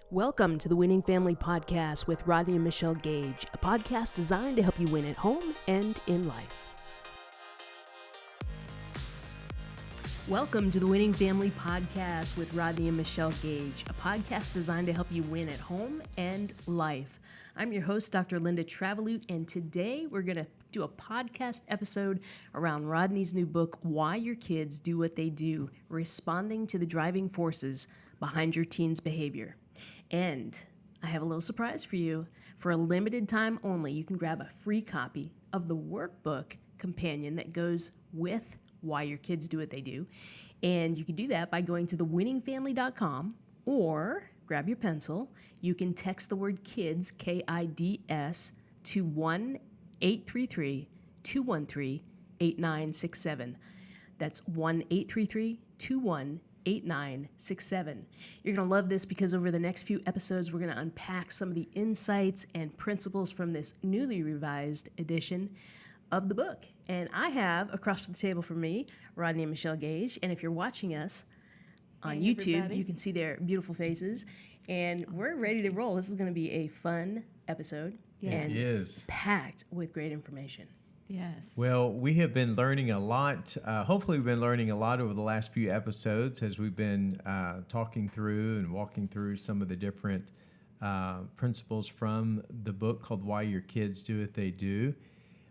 Welcome to the Winning Family Podcast with Rodney and Michelle Gage, a podcast designed to help you win at home and in life. Welcome to the Winning Family Podcast with Rodney and Michelle Gage, a podcast designed to help you win at home and life. I'm your host, Dr. Linda Travelute, and today we're going to do a podcast episode around Rodney's new book, Why Your Kids Do What They Do, Responding to the Driving Forces Behind Your Teen's Behavior. And I have a little surprise for you. For a limited time only, you can grab a free copy of the workbook companion that goes with Why Your Kids Do What They Do. And you can do that by going to thewinningfamily.com or grab your pencil. You can text the word KIDS, K-I-D-S, to 1-833-213-8967. That's 1-833-213-8967. You're going to love this because over the next few episodes, we're going to unpack some of the insights and principles from this newly revised edition of the book. And I have across the table from me, Rodney and Michelle Gage. And if you're watching us on YouTube, everybody, you can see their beautiful faces. And we're ready to roll. This is going to be a fun episode. Yes. And It is packed with great information. Yes. Well, we have been learning a lot. Hopefully, we've been learning a lot over the last few episodes as we've been talking through and walking through some of the different principles from the book called Why Your Kids Do What They Do.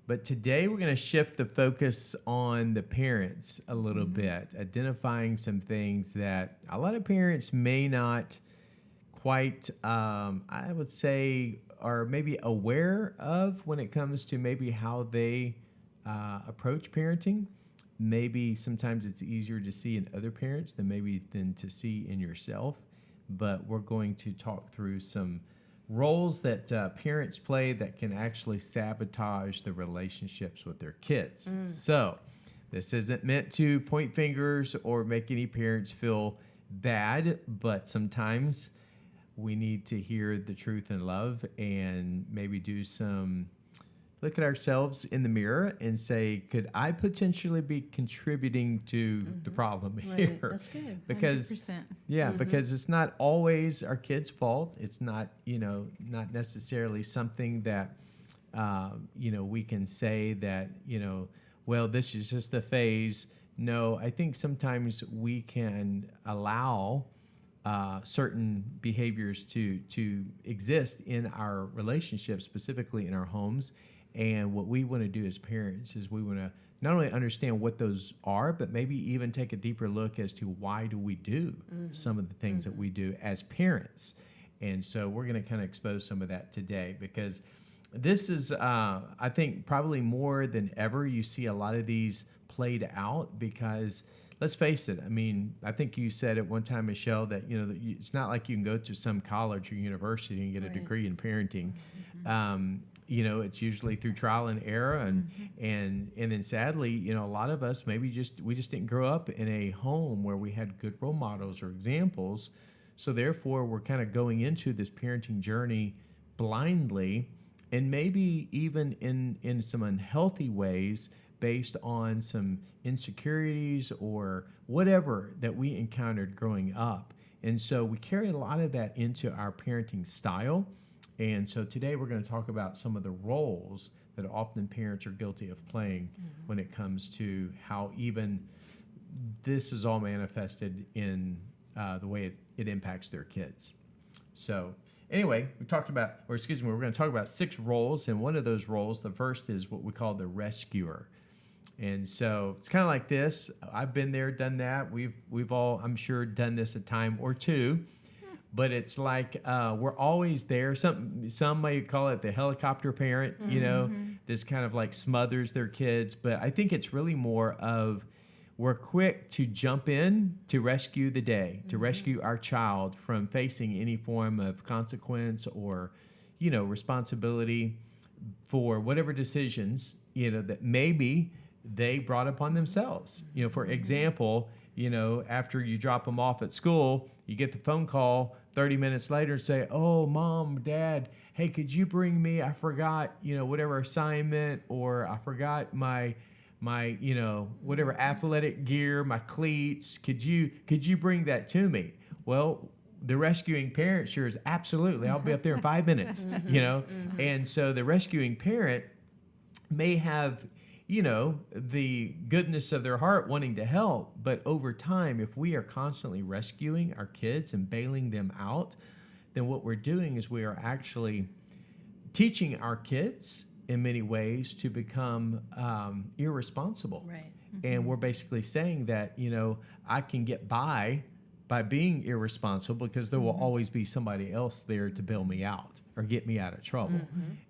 But today, we're going to shift the focus on the parents a little bit, identifying some things that a lot of parents may not quite, I would say, are maybe aware of when it comes to maybe how they approach parenting. Maybe sometimes it's easier to see in other parents than to see in yourself. But we're going to talk through some roles that parents play that can actually sabotage the relationships with their kids. So this isn't meant to point fingers or make any parents feel bad, but sometimes we need to hear the truth in love and maybe look at ourselves in the mirror and say, could I potentially be contributing to the problem here? Right. That's good. Because 100%. Because it's not always our kids' fault. It's not, not necessarily something that, we can say that, well, this is just a phase. No, I think sometimes we can allow certain behaviors to exist in our relationships, specifically in our homes. And what we want to do as parents is we want to not only understand what those are, but maybe even take a deeper look as to why do we do some of the things that we do as parents. And so we're going to kind of expose some of that today because this is, I think, probably more than ever, you see a lot of these played out because let's face it. I mean, I think you said at one time, Michelle, that it's not like you can go to some college or university and get a degree in parenting. It's usually through trial and error, and then sadly, a lot of us maybe we just didn't grow up in a home where we had good role models or examples. So therefore, we're kind of going into this parenting journey blindly, and maybe even in some unhealthy ways, based on some insecurities or whatever that we encountered growing up. And so we carry a lot of that into our parenting style. And so today we're going to talk about some of the roles that often parents are guilty of playing when it comes to how even this is all manifested in the way it impacts their kids. So anyway, we're going to talk about 6 roles. And one of those roles, the first is what we call the rescuer. And so it's kind of like this. I've been there, done that. We've all, I'm sure, done this a time or two. But it's like we're always there. Some may call it the helicopter parent, this kind of like smothers their kids. But I think it's really more of we're quick to jump in to rescue the day, to rescue our child from facing any form of consequence or, responsibility for whatever decisions, that maybe they brought upon themselves. For example, after you drop them off at school, you get the phone call 30 minutes later and say, oh, Mom, Dad, hey, could you bring me, I forgot, whatever assignment, or I forgot my whatever athletic gear, my cleats. Could you bring that to me? Well, the rescuing parent sure is absolutely, I'll be up there in 5 minutes, you know? And so the rescuing parent may have, you know, the goodness of their heart wanting to help, but over time, if we are constantly rescuing our kids and bailing them out, then what we're doing is we are actually teaching our kids in many ways to become irresponsible. Right. And we're basically saying that, you know, I can get by being irresponsible because there will always be somebody else there to bail me out or get me out of trouble.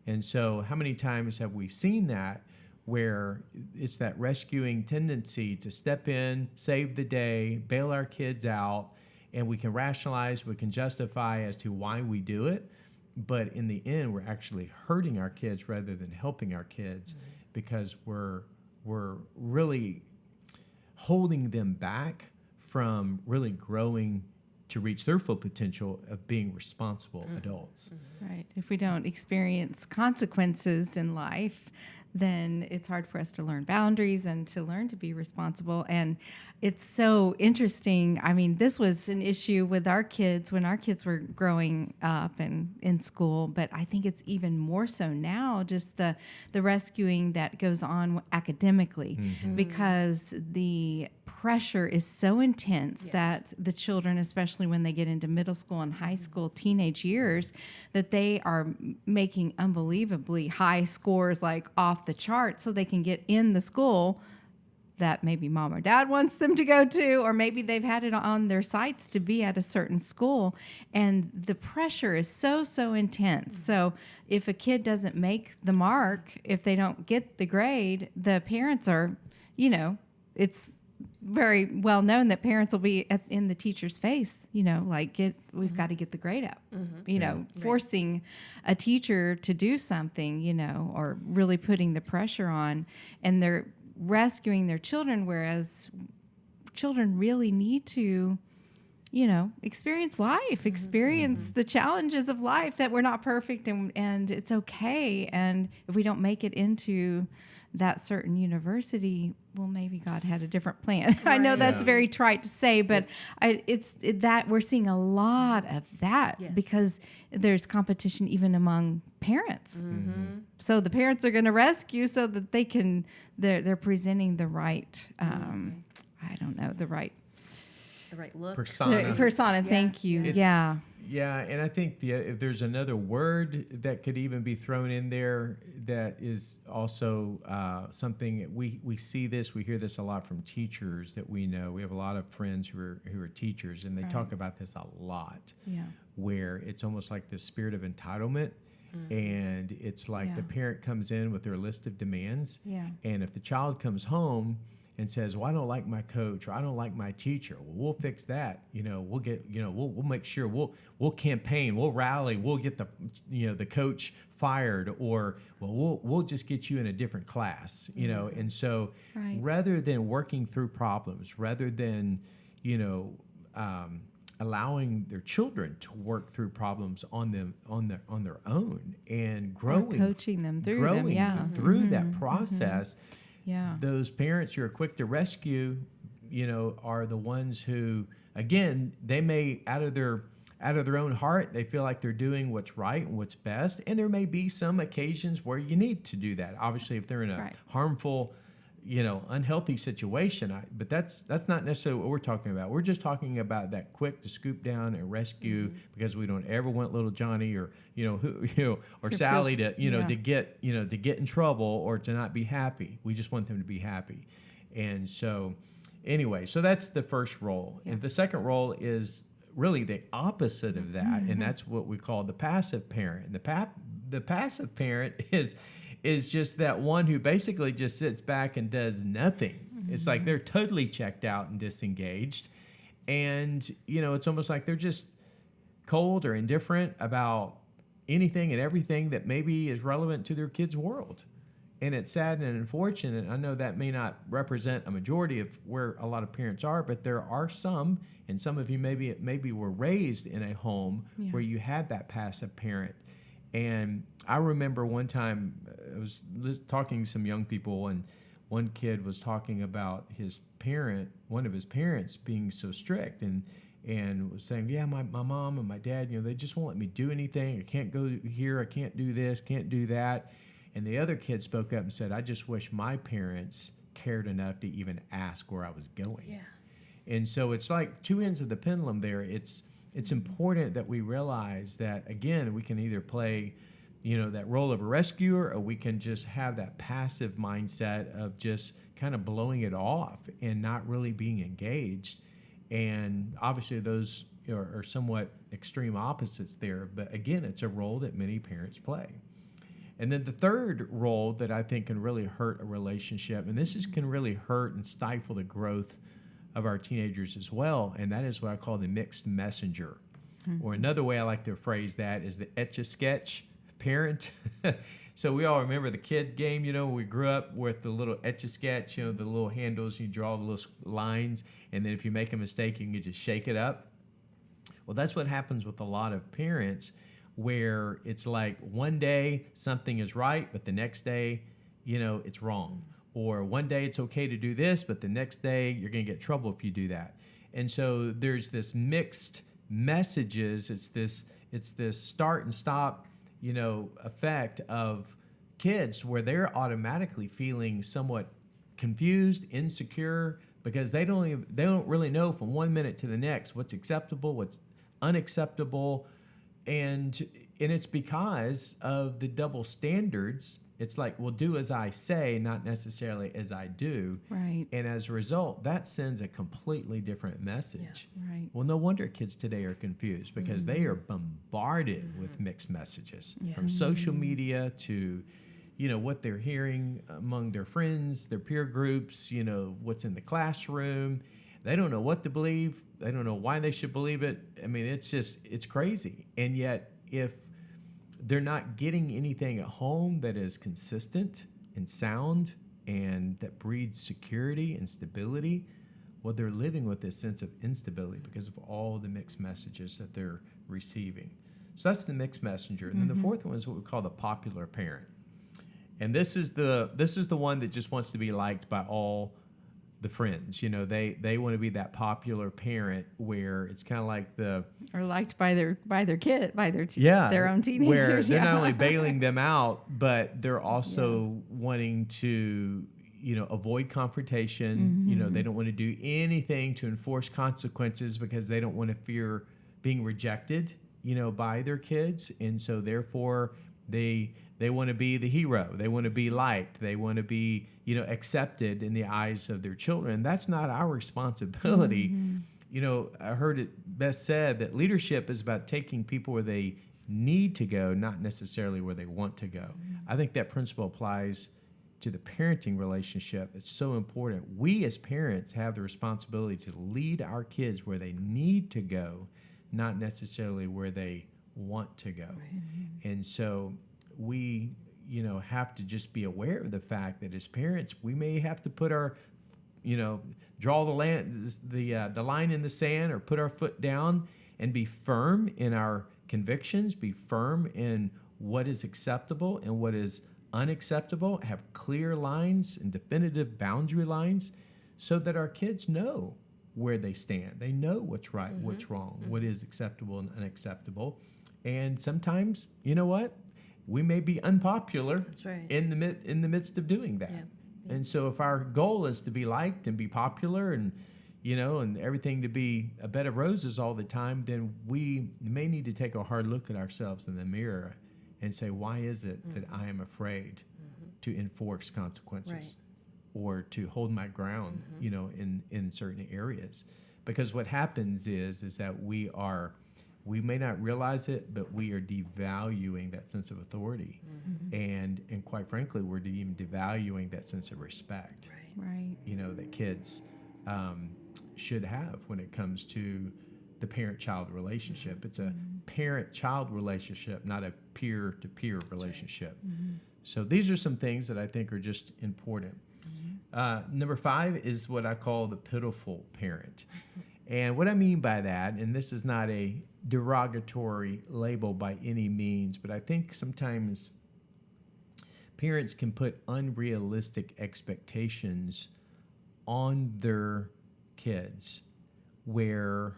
And so how many times have we seen that where it's that rescuing tendency to step in, save the day, bail our kids out, and we can rationalize, we can justify as to why we do it. But in the end, we're actually hurting our kids rather than helping our kids because we're really holding them back from really growing to reach their full potential of being responsible adults. Right. If we don't experience consequences in life, then it's hard for us to learn boundaries and to learn to be responsible. And it's so interesting. I mean, this was an issue with our kids when our kids were growing up and in school, but I think it's even more so now, just the rescuing that goes on academically, because the pressure is so intense that the children, especially when they get into middle school and high school, teenage years, that they are making unbelievably high scores, like off the chart, so they can get in the school that maybe mom or dad wants them to go to, or maybe they've had it on their sights to be at a certain school. And the pressure is so intense. So if a kid doesn't make the mark, if they don't get the grade, the parents are, you know, it's very well known that parents will be in the teacher's face, you know, like we've got to get the grade up, you know, forcing a teacher to do something, you know, or really putting the pressure on, and they're rescuing their children, whereas children really need to, you know, experience life, experience the challenges of life, that we're not perfect and it's okay. And if we don't make it into that certain university, well, maybe God had a different plan. Right. I know that's very trite to say, but it's that we're seeing a lot of that because there's competition even among parents. So the parents are going to rescue so that they can, they're presenting the right, I don't know, the right look. Persona. Thank you. Yeah, and I think if there's another word that could even be thrown in there that is also something we see this, we hear this a lot from teachers that we know. We have a lot of friends who are teachers, and they talk about this a lot. Yeah, where it's almost like the spirit of entitlement. And it's like the parent comes in with their list of demands, and if the child comes home and says, well, I don't like my coach, or I don't like my teacher, well, we'll fix that. You know, we'll get, you know, we'll make sure we'll campaign, we'll rally, we'll get the coach fired, or well, we'll just get you in a different class, you know. And so rather than working through problems, rather than, you know, allowing their children to work through problems on their own and growing, or coaching them through them, through that process. Those parents who are quick to rescue, you know, are the ones who, again, they may out of their own heart, they feel like they're doing what's right and what's best, and there may be some occasions where you need to do that. Obviously, if they're in a harmful, you know, unhealthy situation, but that's not necessarily what we're talking about. We're just talking about that quick to scoop down and rescue, because we don't ever want little Johnny or or Sally to get in trouble or to not be happy. We just want them to be happy. And so anyway, so that's the first role. And the second role is really the opposite of that, and that's what we call the passive parent. The passive parent is just that one who basically just sits back and does nothing. It's like they're totally checked out and disengaged. And, you know, it's almost like they're just cold or indifferent about anything and everything that maybe is relevant to their kid's world. And it's sad and unfortunate. I know that may not represent a majority of where a lot of parents are, but there are some, and some of you maybe were raised in a home where you had that passive parent. And I remember one time I was talking to some young people, and one kid was talking about one of his parents being so strict, and and was saying, yeah, my mom and my dad, they just won't let me do anything. I can't go here. I can't do this, can't do that. And the other kid spoke up and said, I just wish my parents cared enough to even ask where I was going. Yeah. And so it's like two ends of the pendulum there. It's important that we realize that, again, we can either play, that role of a rescuer, or we can just have that passive mindset of just kind of blowing it off and not really being engaged. And obviously those are somewhat extreme opposites there. But again, it's a role that many parents play. And then the third role that I think can really hurt a relationship, and can really hurt and stifle the growth of our teenagers as well, and that is what I call the mixed messenger. Or another way I like to phrase that is the Etch-a-Sketch parent. So we all remember the kid game, we grew up with the little Etch-a-Sketch, the little handles, you draw the little lines, and then if you make a mistake, you can just shake it up. Well, that's what happens with a lot of parents, where it's like one day something is right, but the next day, it's wrong. Or one day it's okay to do this, but the next day you're going to get in trouble if you do that. And so there's this mixed messages. It's this start and stop, effect of kids where they're automatically feeling somewhat confused, insecure, because they don't really know from 1 minute to the next what's acceptable, what's unacceptable. And it's because of the double standards. It's like, well, do as I say, not necessarily as I do. Right. And as a result, that sends a completely different message. Yeah. Right. Well, no wonder kids today are confused, because they are bombarded with mixed messages from social media to, what they're hearing among their friends, their peer groups, what's in the classroom. They don't know what to believe. They don't know why they should believe it. I mean, it's crazy. And yet, if they're not getting anything at home that is consistent and sound and that breeds security and stability, well, they're living with this sense of instability because of all the mixed messages that they're receiving. So that's the mixed messenger. And then the fourth one is what we call the popular parent. And this is the one that just wants to be liked by all the friends. They want to be that popular parent where it's kind of like or liked by their kid, their own teenagers. Where they're not only bailing them out, but they're also wanting to, avoid confrontation. They don't want to do anything to enforce consequences because they don't want to fear being rejected, by their kids. And so therefore they want to be the hero. They want to be liked. They want to be, accepted in the eyes of their children. That's not our responsibility. I heard it best said that leadership is about taking people where they need to go, not necessarily where they want to go. I think that principle applies to the parenting relationship. It's so important. We as parents have the responsibility to lead our kids where they need to go, not necessarily where they want to go. And so we, have to just be aware of the fact that as parents, we may have to put our, draw the line in the sand, or put our foot down and be firm in our convictions, be firm in what is acceptable and what is unacceptable, have clear lines and definitive boundary lines so that our kids know where they stand. They know what's right, what's wrong, what is acceptable and unacceptable. And sometimes, we may be unpopular. That's right. in the midst of doing that. Yeah. And so if our goal is to be liked and be popular and, and everything to be a bed of roses all the time, then we may need to take a hard look at ourselves in the mirror and say, why is it that I am afraid to enforce consequences or to hold my ground, in certain areas? Because what happens is that we may not realize it, but we are devaluing that sense of authority. And quite frankly, we're even devaluing that sense of respect. Right. That kids should have when it comes to the parent-child relationship. It's a parent-child relationship, not a peer-to-peer relationship. So these are some things that I think are just important. Number 5 is what I call the pitiful parent. And what I mean by that, and this is not a derogatory label by any means, but I think sometimes parents can put unrealistic expectations on their kids where,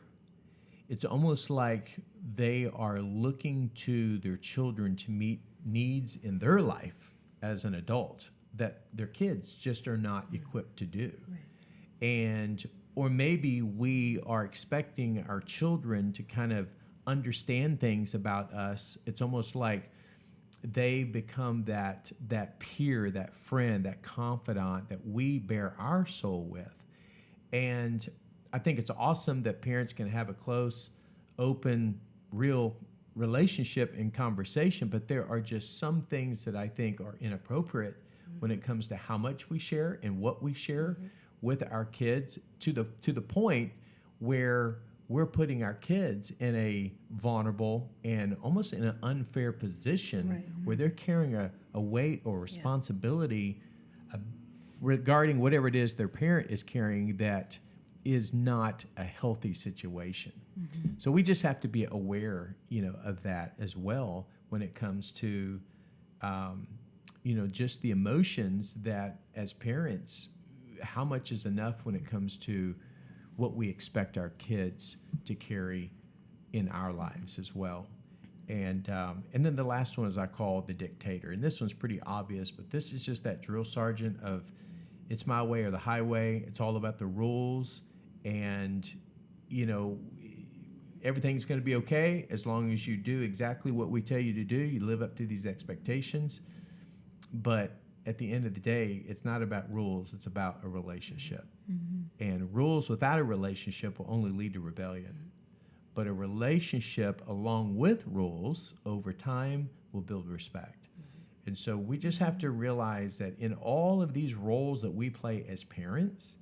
it's almost like they are looking to their children to meet needs in their life as an adult that their kids just are not equipped to do. Right. And or maybe we are expecting our children to kind of understand things about us. It's almost like they become that peer, that friend, that confidant that we bear our soul with. And I think it's awesome that parents can have a close, open, real relationship and conversation, but there are just some things that I think are inappropriate when it comes to how much we share and what we share with our kids, to the point where we're putting our kids in a vulnerable and almost in an unfair position where they're carrying a weight or responsibility regarding whatever it is their parent is carrying that is not a healthy situation. So we just have to be aware, of that as well when it comes to, just the emotions that as parents, how much is enough when it comes to what we expect our kids to carry in our lives as well. And then the last one is I call the dictator. And this one's pretty obvious, but this is just that drill sergeant of it's my way or the highway. It's all about the rules. And, everything's going to be okay as long as you do exactly what we tell you to do. You live up to these expectations. But at the end of the day, it's not about rules. It's about a relationship. And rules without a relationship will only lead to rebellion. But a relationship along with rules over time will build respect. And so we just have to realize that in all of these roles that we play as parents,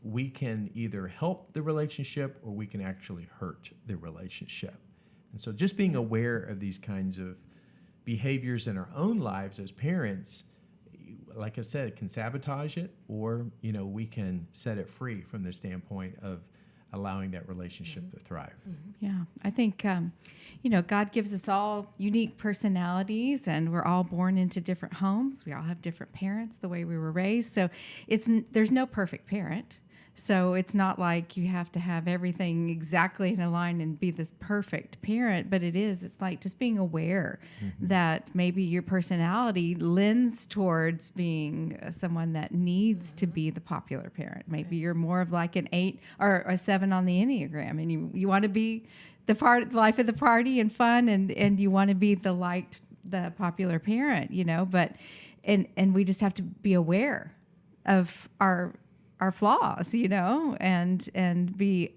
we can either help the relationship or we can actually hurt the relationship. And so just being aware of these kinds of behaviors in our own lives as parents, like I said, it can sabotage it, or, we can set it free from the standpoint of allowing that relationship to thrive. Yeah, I think, God gives us all unique personalities, and we're all born into different homes. We all have different parents, the way we were raised. So there's no perfect parent. So it's not like you have to have everything exactly in a line and be this perfect parent, but it's like just being aware that maybe your personality lends towards being someone that needs to be the popular parent. Maybe you're more of like an 8 or a 7 on the Enneagram, and you want to be the life of the party and fun, and you want to be the popular parent, but and we just have to be aware of our flaws, and be,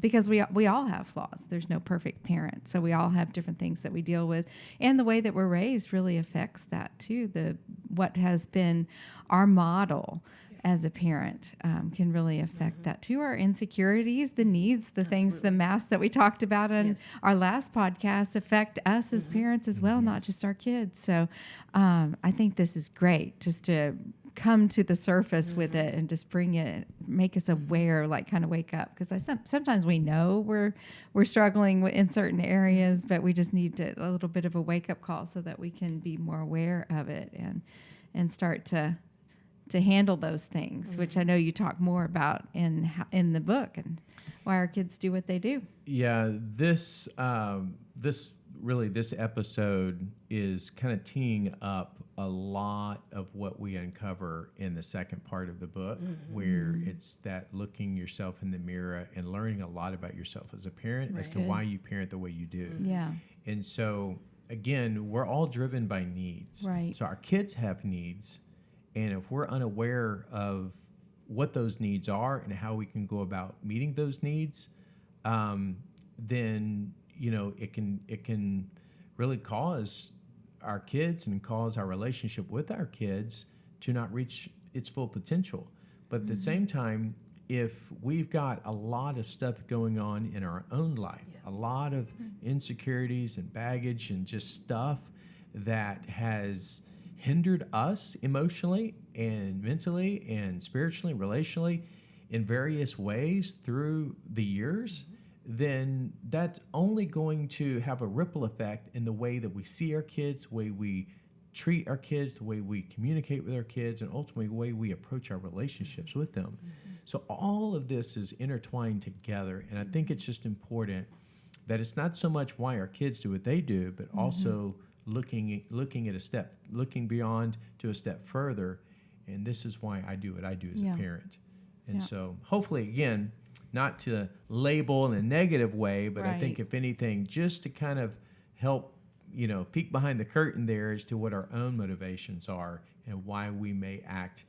because we all have flaws. There's no perfect parent. So we all have different things that we deal with. And the way that we're raised really affects that too. What has been our model as a parent can really affect that too. Our insecurities, the needs, the things, the masks that we talked about in our last podcast affect us as parents as well, not just our kids. So I think this is great, just to come to the surface with it and just make us aware, like kind of wake up. Because sometimes we know we're struggling in certain areas, but we just need a little bit of a wake up call so that we can be more aware of it and start to handle those things, which I know you talk more about in the book, and why our kids do what they do. Yeah, this episode is kind of teeing up a lot of what we uncover in the second part of the book, where it's that looking yourself in the mirror and learning a lot about yourself as a parent as to why you parent the way you do. Yeah. And so, again, we're all driven by needs. Right. So our kids have needs, and if we're unaware of what those needs are and how we can go about meeting those needs, then it can really cause our kids and cause our relationship with our kids to not reach its full potential. But at the same time, if we've got a lot of stuff going on in our own life, a lot of insecurities and baggage and just stuff that has hindered us emotionally and mentally and spiritually, relationally, in various ways through the years, then that's only going to have a ripple effect in the way that we see our kids, the way we treat our kids, the way we communicate with our kids, and ultimately the way we approach our relationships with them. So all of this is intertwined together, and I think it's just important that it's not so much why our kids do what they do, but also looking beyond to a step further, and this is why I do what I do as a parent. And so hopefully, again, not to label in a negative way, but I think if anything, just to kind of help, peek behind the curtain there as to what our own motivations are and why we may act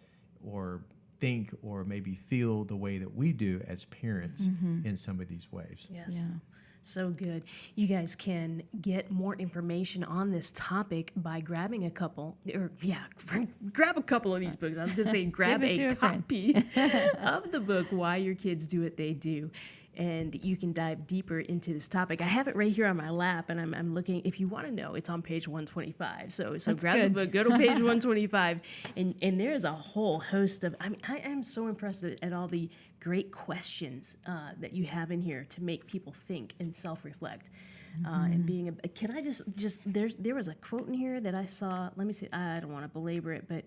or think or maybe feel the way that we do as parents in some of these ways. Yes. Yeah. So good. You guys can get more information on this topic by grabbing a couple, grab a couple of these books. I was going to say grab a copy of the book, Why Your Kids Do What They Do. And you can dive deeper into this topic. I have it right here on my lap, and I'm looking. If you want to know, it's on page 125. So grab the book, go to page 125, and there's a whole host of. I am so impressed at all the great questions that you have in here to make people think and self-reflect. And being can I just there was a quote in here that I saw. Let me see. I don't want to belabor it, but.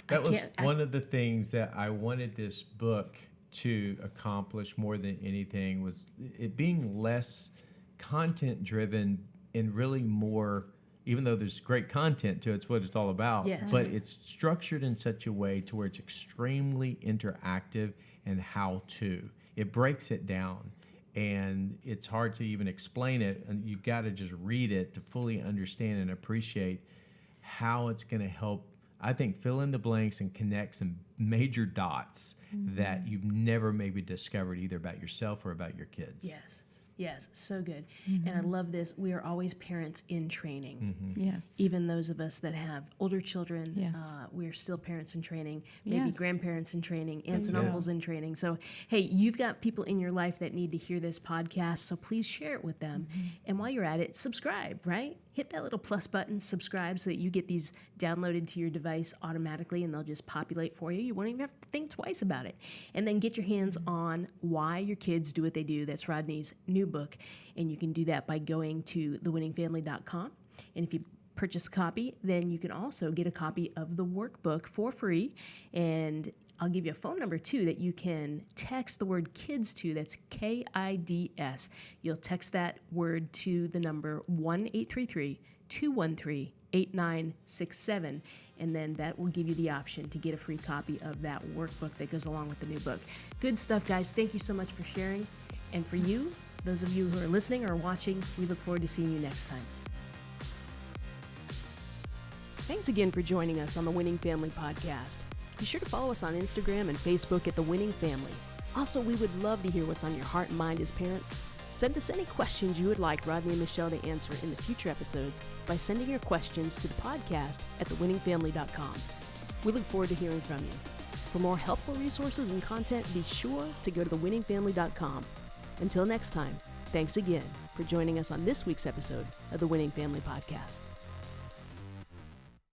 That was one of the things that I wanted this book to accomplish more than anything, was it being less content driven and really more, even though there's great content to it, it's what it's all about, but it's structured in such a way to where it's extremely interactive and how to. It breaks it down, and it's hard to even explain it, and you've got to just read it to fully understand and appreciate how it's going to help, I think, fill in the blanks and connect some major dots that you've never maybe discovered either about yourself or about your kids. Yes, so good. And I love this. We are always parents in training. Yes. Even those of us that have older children, we are still parents in training, maybe grandparents in training, aunts and uncles in training. So, hey, you've got people in your life that need to hear this podcast, so please share it with them. And while you're at it, subscribe, right? Hit that little plus button, subscribe, so that you get these downloaded to your device automatically, and they'll just populate for you. You won't even have to think twice about it. And then get your hands on Why Your Kids Do What They Do. That's Rodney's new book, and you can do that by going to thewinningfamily.com. And if you purchase a copy, then you can also get a copy of the workbook for free. And I'll give you a phone number, too, that you can text the word KIDS to. That's KIDS. You'll text that word to the number 1-833-213-8967. And then that will give you the option to get a free copy of that workbook that goes along with the new book. Good stuff, guys. Thank you so much for sharing. And for you, those of you who are listening or watching, we look forward to seeing you next time. Thanks again for joining us on the Winning Family Podcast. Be sure to follow us on Instagram and Facebook at The Winning Family. Also, we would love to hear what's on your heart and mind as parents. Send us any questions you would like Rodney and Michelle to answer in the future episodes by sending your questions to the podcast at thewinningfamily.com. We look forward to hearing from you. For more helpful resources and content, be sure to go to thewinningfamily.com. Until next time, thanks again for joining us on this week's episode of the Winning Family Podcast.